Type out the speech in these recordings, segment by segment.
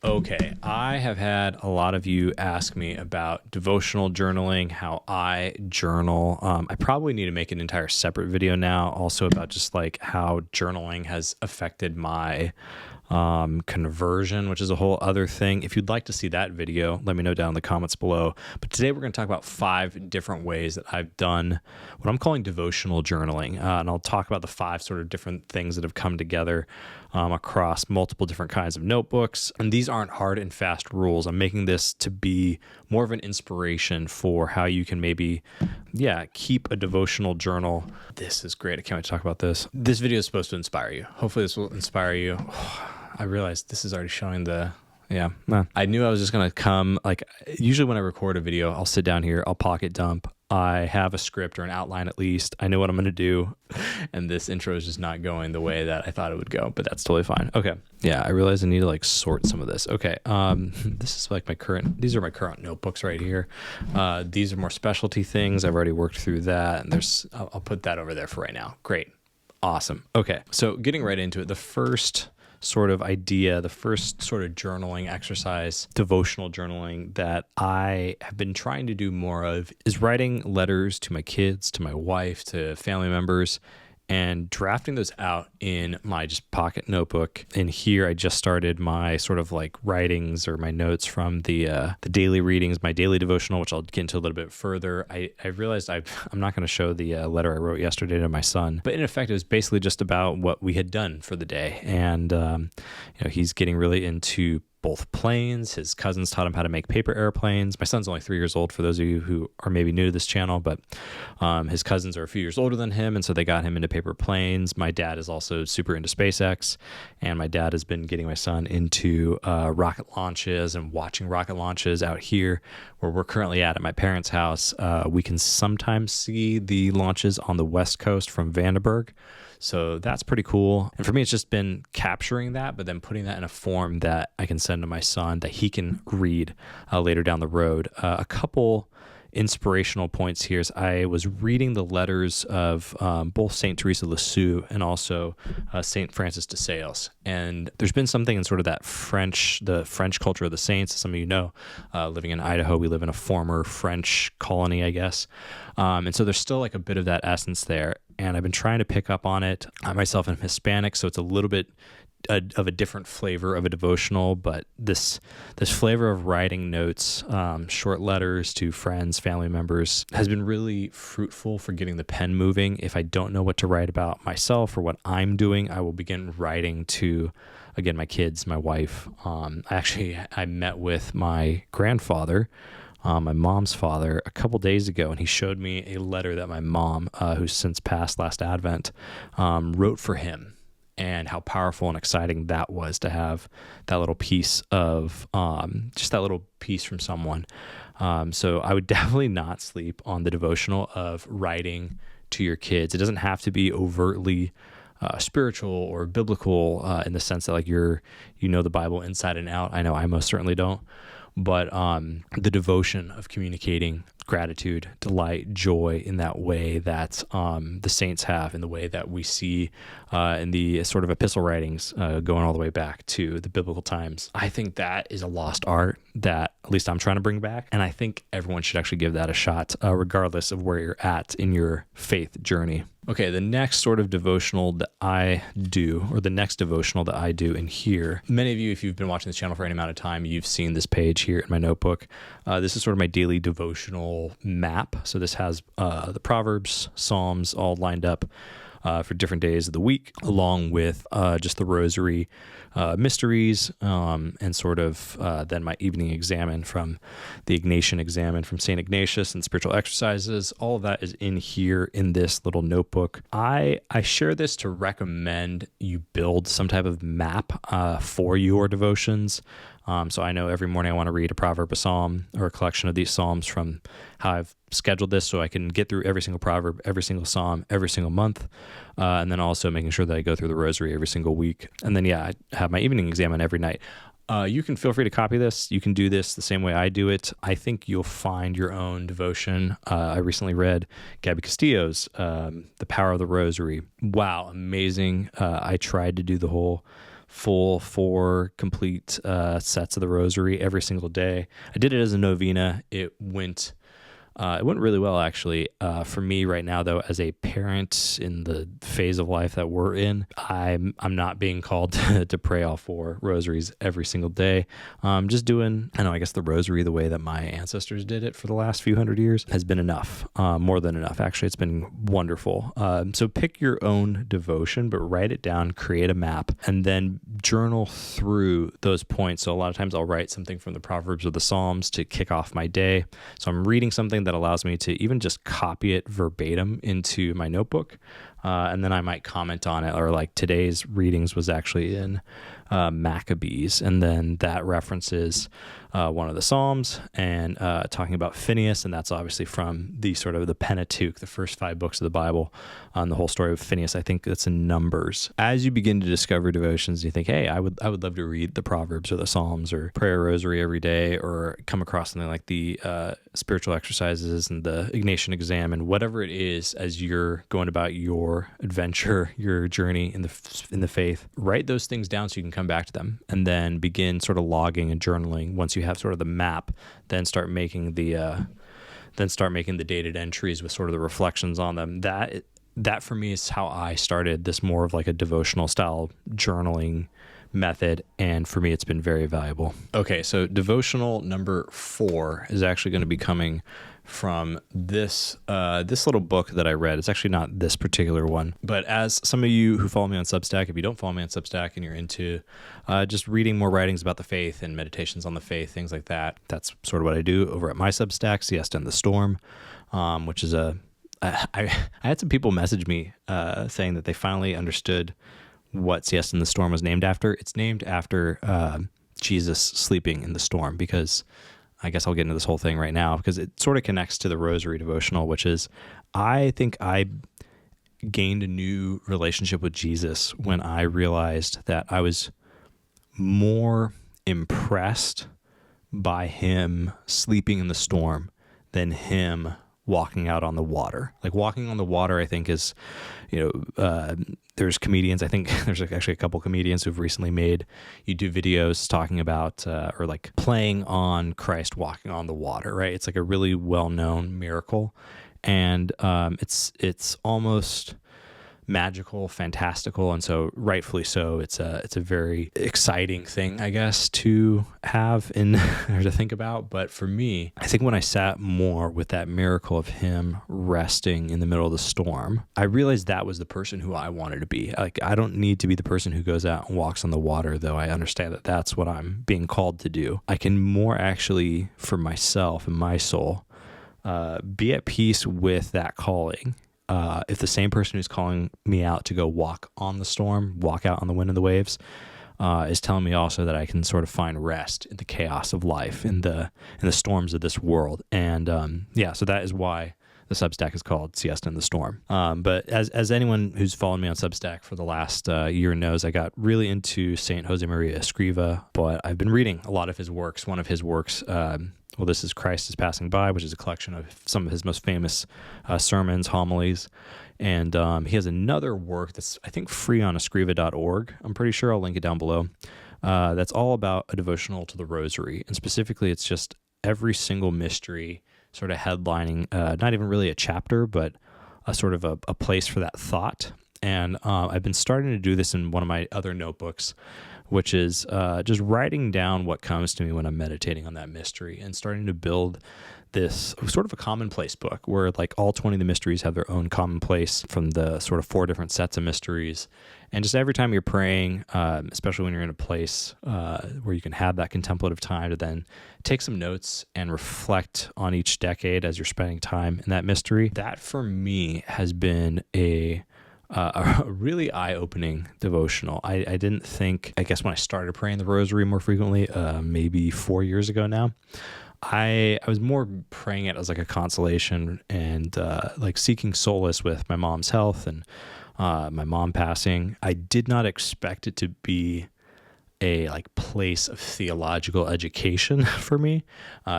Okay, I have had a lot of you ask me about devotional journaling, how I journal. I probably need to make an entire separate video now, also about just like how journaling has affected my conversion, which is a whole other thing. If you'd like to see that video, let me know down in the comments below. But today we're going to talk about 5 different ways that I've done what I'm calling devotional journaling. And I'll talk about the 5 sort of different things that have come together across multiple different kinds of notebooks. And these aren't hard and fast rules. I'm making this to be more of an inspiration for how you can maybe, keep a devotional journal. This is great. I can't wait to talk about this. This video is supposed to inspire you. Hopefully this will inspire you. I realized this is already showing I knew I was just going to come, usually when I record a video, I'll sit down here, I'll pocket dump. I have a script or an outline at least. I know what I'm going to do. And this intro is just not going the way that I thought it would go, but that's totally fine. Okay. Yeah, I realized I need to sort some of this. Okay. This is these are my current notebooks right here. These are more specialty things. I've already worked through that. And I'll put that over there for right now. Great. Awesome. Okay. So getting right into it, the first sort of idea, the first sort of journaling exercise, devotional journaling that I have been trying to do more of is writing letters to my kids, to my wife, to family members, and drafting those out in my just pocket notebook. And here I just started my sort of writings or my notes from the daily readings, my daily devotional, which I'll get into a little bit further. I realized I'm not going to show the letter I wrote yesterday to my son, but in effect, it was basically just about what we had done for the day. And, he's getting really into both planes. His cousins taught him how to make paper airplanes. My son's only 3 years old, for those of you who are maybe new to this channel, but his cousins are a few years older than him, and so they got him into paper planes. My dad is also super into SpaceX, and my dad has been getting my son into rocket launches and watching rocket launches out here where we're currently at my parents' house. We can sometimes see the launches on the West Coast from Vandenberg. So that's pretty cool. And for me, it's just been capturing that, but then putting that in a form that I can send to my son that he can read later down the road. A couple inspirational points here is I was reading the letters of both St. Teresa Lisieux and also St. Francis de Sales. And there's been something in sort of the French culture of the saints. Some of you know, living in Idaho, we live in a former French colony, I guess. And so there's still a bit of that essence there. And I've been trying to pick up on it. I myself am Hispanic, so it's a little bit of a different flavor of a devotional, but this flavor of writing notes, short letters to friends, family members, has been really fruitful for getting the pen moving. If I don't know what to write about myself or what I'm doing, I will begin writing to, again, my kids, my wife. I met with my grandfather, my mom's father, a couple days ago, and he showed me a letter that my mom, who's since passed last Advent, wrote for him. And how powerful and exciting that was to have that little piece of, just that little piece from someone. So I would definitely not sleep on the devotional of writing to your kids. It doesn't have to be overtly spiritual or biblical in the sense that you know the Bible inside and out. I know I most certainly don't. But the devotion of communicating gratitude, delight, joy in that way that the saints have, in the way that we see in the sort of epistle writings going all the way back to the biblical times. I think that is a lost art that at least I'm trying to bring back. And I think everyone should actually give that a shot, regardless of where you're at in your faith journey. Okay, the next sort of devotional that I do, or the next devotional that I do in here, many of you, if you've been watching this channel for any amount of time, you've seen this page here in my notebook. This is sort of my daily devotional map. So this has the Proverbs, Psalms all lined up for different days of the week, along with just the Rosary mysteries, and sort of then my evening examen from the Ignatian examen from St. Ignatius and spiritual exercises. All of that is in here in this little notebook. I share this to recommend you build some type of map for your devotions. So I know every morning I want to read a proverb, a psalm, or a collection of these psalms from how I've scheduled this so I can get through every single proverb, every single psalm, every single month. And then also making sure that I go through the rosary every single week. And then, I have my evening examen every night. You can feel free to copy this. You can do this the same way I do it. I think you'll find your own devotion. I recently read Gabby Castillo's The Power of the Rosary. Wow, amazing. I tried to do the whole full 4 complete sets of the Rosary every single day. I did it as a novena. It went really well, actually. For me right now, though, as a parent in the phase of life that we're in, I'm not being called to pray all 4 rosaries every single day. Just doing, I guess the rosary the way that my ancestors did it for the last few hundred years has been enough, more than enough. Actually, it's been wonderful. So pick your own devotion, but write it down, create a map, and then journal through those points. So a lot of times I'll write something from the Proverbs or the Psalms to kick off my day. So I'm reading something that allows me to even just copy it verbatim into my notebook. And then I might comment on it, or like today's readings was actually in Maccabees, and then that references one of the Psalms and talking about Phineas, and that's obviously from the sort of the Pentateuch, the first 5 books of the Bible, the whole story of Phineas. I think that's in Numbers. As you begin to discover devotions, you think, hey, I would love to read the Proverbs or the Psalms or pray a rosary every day, or come across something like the spiritual exercises and the Ignatian exam and whatever it is as you're going about your adventure, your journey in the faith. Write those things down so you can come back to them, and then begin sort of logging and journaling. Once you have sort of the map, then start making the dated entries with sort of the reflections on them. That for me is how I started this more of like a devotional style journaling method, and for me it's been very valuable. Okay, so devotional number 4 is actually going to be coming from this little book that I read. It's actually not this particular one, but as some of you who follow me on Substack, if you don't follow me on Substack and you're into just reading more writings about the faith and meditations on the faith, things like that, that's sort of what I do over at my Substack, Siesta in the Storm, which is I had some people message me saying that they finally understood what Siesta in the Storm was named after. It's named after Jesus sleeping in the storm, because I guess I'll get into this whole thing right now because it sort of connects to the Rosary devotional, which is I think I gained a new relationship with Jesus when I realized that I was more impressed by him sleeping in the storm than him walking out on the water. Like walking on the water, I think is, there's comedians. I think there's actually a couple comedians who've recently made YouTube videos talking about, or like playing on Christ walking on the water, right? It's like a really well-known miracle. And it's almost magical, fantastical, and so rightfully so. It's a very exciting thing, I guess, to have in or to think about. But for me, I think when I sat more with that miracle of him resting in the middle of the storm, I realized that was the person who I wanted to be. Like, I don't need to be the person who goes out and walks on the water, though I understand that that's what I'm being called to do. I can more actually, for myself and my soul, be at peace with that calling. If the same person who's calling me out to go walk on the storm, walk out on the wind and the waves, is telling me also that I can sort of find rest in the chaos of life, in the storms of this world. And so that is why the Substack is called Siesta in the Storm. But as anyone who's followed me on Substack for the last year knows, I got really into Saint Josemaria Escriva, but I've been reading a lot of his works. One of his works, this is Christ is Passing By, which is a collection of some of his most famous sermons, homilies. And he has another work that's, I think, free on escriva.org. I'm pretty sure I'll link it down below. That's all about a devotional to the Rosary. And specifically, it's just every single mystery sort of headlining, not even really a chapter, but a sort of a place for that thought. And I've been starting to do this in one of my other notebooks, which is just writing down what comes to me when I'm meditating on that mystery, and starting to build this sort of a commonplace book where like all 20 of the mysteries have their own commonplace from the sort of 4 different sets of mysteries. And just every time you're praying, especially when you're in a place where you can have that contemplative time to then take some notes and reflect on each decade as you're spending time in that mystery, that for me has been a really eye-opening devotional. I didn't think, I guess when I started praying the Rosary more frequently, maybe 4 years ago now, I was more praying it as like a consolation and like seeking solace with my mom's health and my mom passing. I did not expect it to be a like place of theological education for me,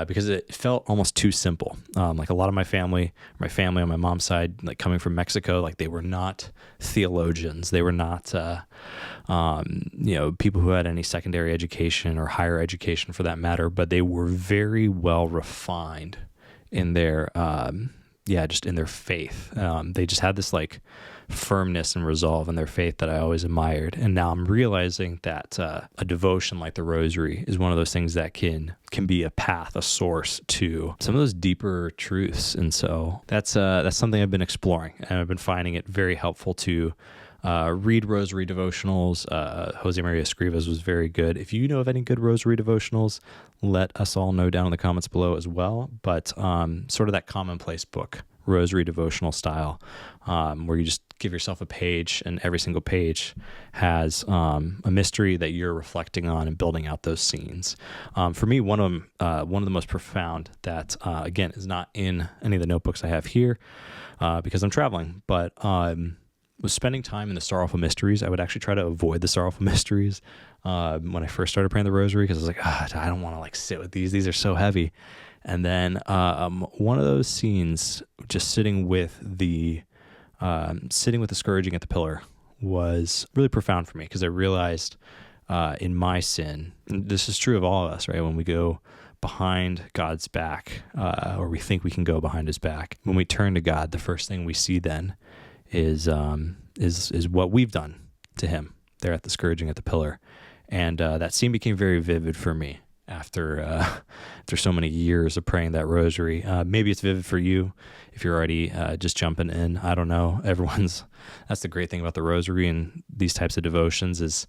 because it felt almost too simple. Like a lot of my family on my mom's side, like coming from Mexico, like they were not theologians. They were not, people who had any secondary education or higher education for that matter, but they were very well refined in their, just in their faith. They just had this like firmness and resolve in their faith that I always admired. And now I'm realizing that a devotion like the Rosary is one of those things that can be a path, a source to some of those deeper truths. And so that's something I've been exploring, and I've been finding it very helpful to read Rosary devotionals. Josemaria Escriva's was very good. If you know of any good Rosary devotionals, let us all know down in the comments below as well. But sort of that Commonplace book, Rosary devotional style, where you just give yourself a page, and every single page has a mystery that you're reflecting on and building out those scenes. For me, one of the most profound that, again, is not in any of the notebooks I have here because I'm traveling, but was spending time in the sorrowful mysteries. I would actually try to avoid the sorrowful mysteries when I first started praying the Rosary, because I was like, I don't want to like sit with these. These are so heavy. And then one of those scenes, just sitting with the scourging at the pillar, was really profound for me, because I realized in my sin, and this is true of all of us, right? When we go behind God's back, or we think we can go behind his back, when we turn to God, the first thing we see then is what we've done to him there at the scourging at the pillar. And that scene became very vivid for me after so many years of praying that Rosary. Maybe it's vivid for you if you're already just jumping in. I don't know. That's the great thing about the Rosary and these types of devotions, is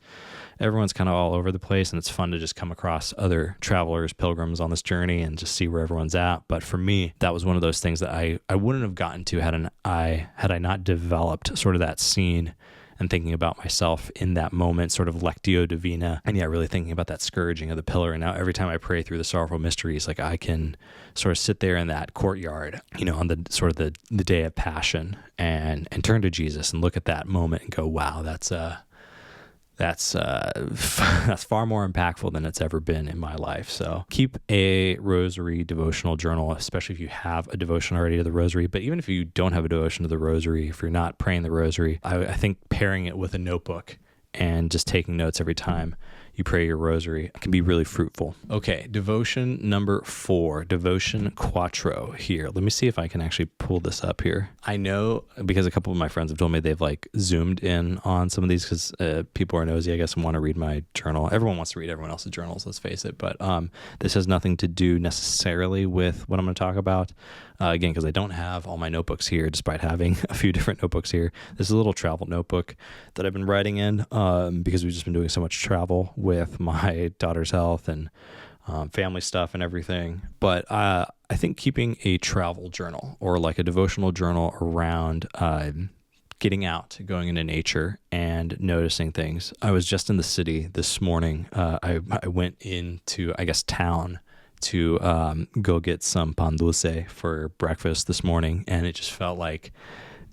everyone's kind of all over the place, and it's fun to just come across other travelers, pilgrims on this journey, and just see where everyone's at. But for me, that was one of those things that I wouldn't have gotten to had I not developed sort of that scene and thinking about myself in that moment, sort of Lectio Divina, and really thinking about that scourging of the pillar. And now every time I pray through the sorrowful mysteries, like I can sort of sit there in that courtyard, on the sort of the day of Passion, and turn to Jesus and look at that moment and go, wow, that's far more impactful than it's ever been in my life. So keep a Rosary devotional journal, especially if you have a devotion already to the Rosary. But even if you don't have a devotion to the Rosary, if you're not praying the Rosary, I think pairing it with a notebook and just taking notes every time you pray your Rosary can be really fruitful. Okay, devotion number 4, devotion quattro here. Let me see if I can actually pull this up here. I know, because a couple of my friends have told me they've like zoomed in on some of these, because people are nosy, I guess, and want to read my journal. Everyone wants to read everyone else's journals, let's face it. But this has nothing to do necessarily with what I'm going to talk about. Again, because I don't have all my notebooks here, despite having a few different notebooks here. This is a little travel notebook that I've been writing in because we've just been doing so much travel with my daughter's health and family stuff and everything. But I think keeping a travel journal, or like a devotional journal around getting out, going into nature and noticing things. I was just in the city this morning. I went into, I guess, town to go get some pan dulce for breakfast this morning, and it just felt like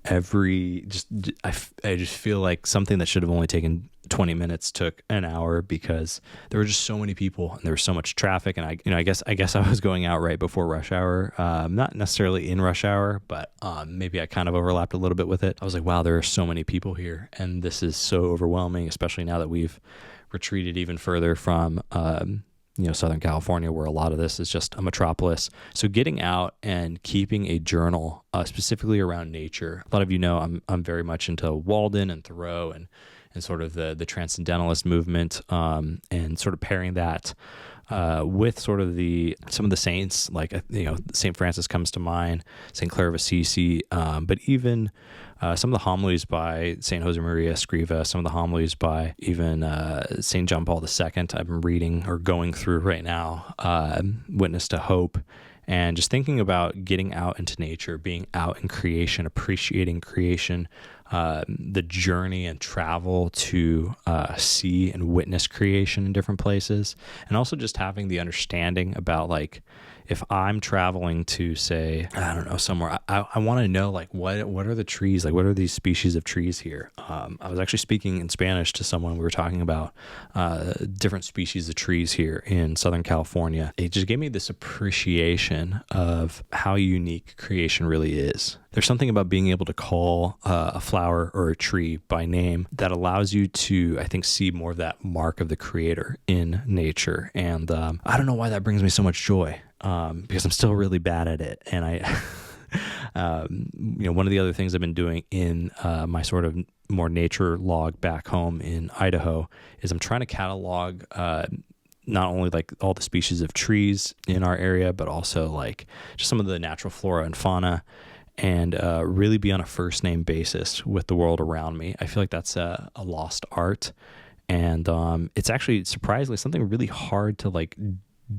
I just feel like something that should have only taken 20 minutes took an hour, because there were just so many people and there was so much traffic. And I guess I was going out right before rush hour, not necessarily in rush hour, but maybe I kind of overlapped a little bit with it. I was like, wow, there are so many people here, and this is so overwhelming, especially now that we've retreated even further from Southern California, where a lot of this is just a metropolis. So getting out and keeping a journal, specifically around nature. A lot of you know I'm very much into Walden and Thoreau and sort of the transcendentalist movement, and sort of pairing that with sort of some of the saints, like St. Francis comes to mind, St. Clare of Assisi, but even some of the homilies by St. Josemaria Escriva, some of the homilies by even St. John Paul II. I've been reading or going through right now, Witness to Hope, and just thinking about getting out into nature, being out in creation, appreciating creation, the journey and travel to see and witness creation in different places, and also just having the understanding about like, if I'm traveling to, say, I don't know, somewhere, I want to know like what are the trees, like what are these species of trees here? I was actually speaking in Spanish to someone. We were talking about different species of trees here in Southern California. It just gave me this appreciation of how unique creation really is. There's something about being able to call a flower or a tree by name that allows you to, I think, see more of that mark of the Creator in nature. And I don't know why that brings me so much joy, because I'm still really bad at it. And one of the other things I've been doing in my sort of more nature log back home in Idaho is I'm trying to catalog not only like all the species of trees in our area, but also like just some of the natural flora and fauna, and really be on a first name basis with the world around me. I feel like that's a lost art, and it's actually surprisingly something really hard to like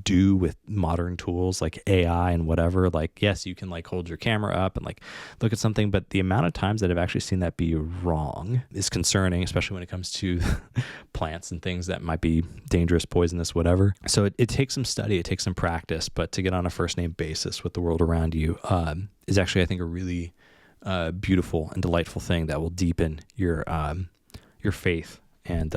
do with modern tools like AI and whatever. Like, yes, you can like hold your camera up and like look at something, but the amount of times that I've actually seen that be wrong is concerning, especially when it comes to plants and things that might be dangerous, poisonous, whatever. So it takes some study, it takes some practice, but to get on a first name basis with the world around you is actually, I think, a really beautiful and delightful thing that will deepen your faith and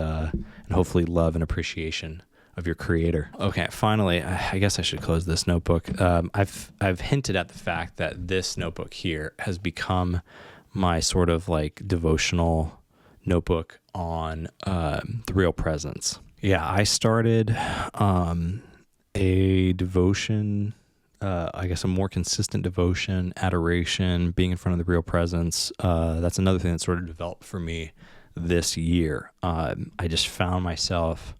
hopefully love and appreciation of your Creator. Okay, finally, I guess I should close this notebook. I've hinted at the fact that this notebook here has become my sort of like devotional notebook on the real presence. Yeah, I started a devotion, I guess a more consistent devotion, adoration, being in front of the real presence. That's another thing that sort of developed for me this year. I just found myself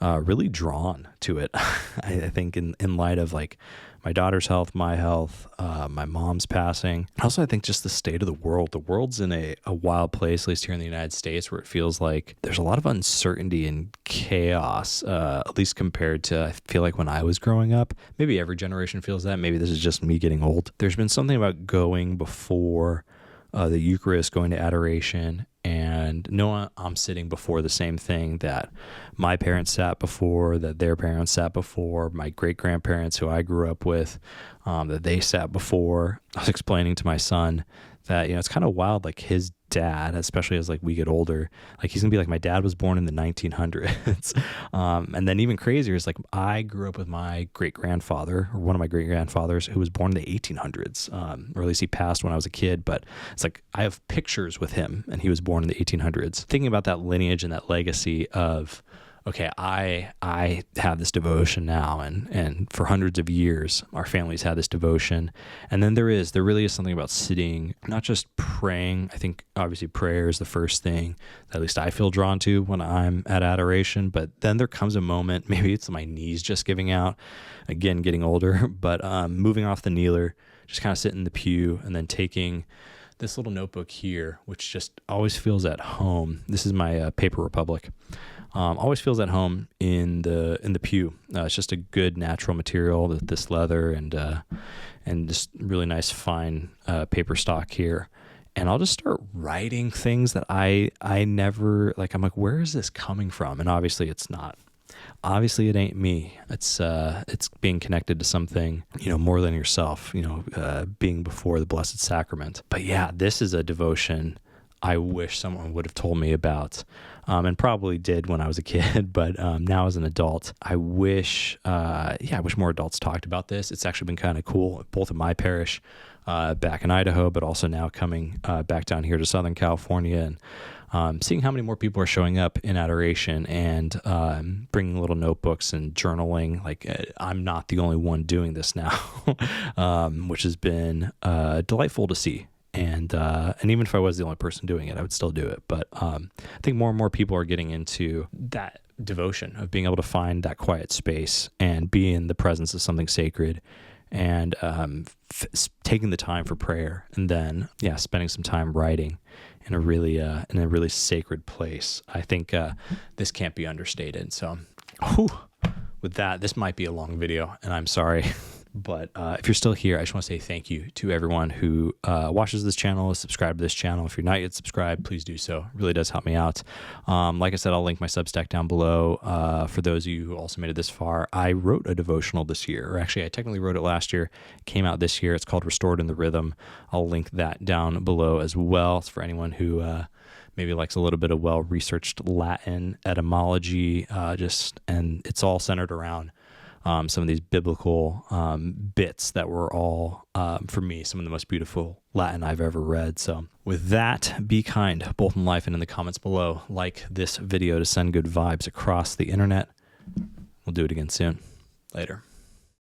really drawn to it. I think in light of like my daughter's health, my health, my mom's passing. Also, I think just the state of the world. The world's in a wild place, at least here in the United States, where it feels like there's a lot of uncertainty and chaos, at least compared to, I feel like when I was growing up. Maybe every generation feels that. Maybe this is just me getting old. There's been something about going before the Eucharist, going to adoration, and knowing I'm sitting before the same thing that my parents sat before, that their parents sat before, my great-grandparents who I grew up with, that they sat before. I was explaining to my son that, it's kind of wild, like his dad, especially as like we get older, like he's gonna be like, my dad was born in the 1900s. And then even crazier is like, I grew up with my great-grandfather, or one of my great-grandfathers, who was born in the 1800s, or at least he passed when I was a kid, but it's like, I have pictures with him and he was born in the 1800s. Thinking about that lineage and that legacy of, okay, I have this devotion now, and for hundreds of years, our families had this devotion. And then there really is something about sitting, not just praying. I think obviously prayer is the first thing that at least I feel drawn to when I'm at adoration. But then there comes a moment, maybe it's my knees just giving out, again, getting older, but moving off the kneeler, just kind of sitting in the pew, and then taking this little notebook here, which just always feels at home. This is my Paper Republic. Always feels at home in the pew. It's just a good natural material, this leather, and just really nice fine paper stock here. And I'll just start writing things that I never, like, I'm like, where is this coming from? And obviously it's not. Obviously it ain't me. It's being connected to something, more than yourself, being before the Blessed Sacrament. But yeah, this is a devotion I wish someone would have told me about, and probably did when I was a kid, but now as an adult, I wish more adults talked about this. It's actually been kind of cool, both in my parish back in Idaho, but also now coming back down here to Southern California, and seeing how many more people are showing up in adoration and bringing little notebooks and journaling. Like, I'm not the only one doing this now, which has been delightful to see. And even if I was the only person doing it, I would still do it. But I think more and more people are getting into that devotion of being able to find that quiet space and be in the presence of something sacred, and taking the time for prayer, and then spending some time writing in a really sacred place. I think this can't be understated. So, with that, this might be a long video, and I'm sorry. But if you're still here, I just want to say thank you to everyone who watches this channel, is subscribed to this channel. If you're not yet subscribed, please do so. It really does help me out. Like I said, I'll link my Substack down below. For those of you who also made it this far, I wrote a devotional this year, or actually I technically wrote it last year. It came out this year. It's called Restored in the Rhythm. I'll link that down below as well. It's for anyone who maybe likes a little bit of well-researched Latin etymology, and it's all centered around some of these biblical bits that were all, for me, some of the most beautiful Latin I've ever read. So with that, be kind, both in life and in the comments below. Like this video to send good vibes across the internet. We'll do it again soon. Later.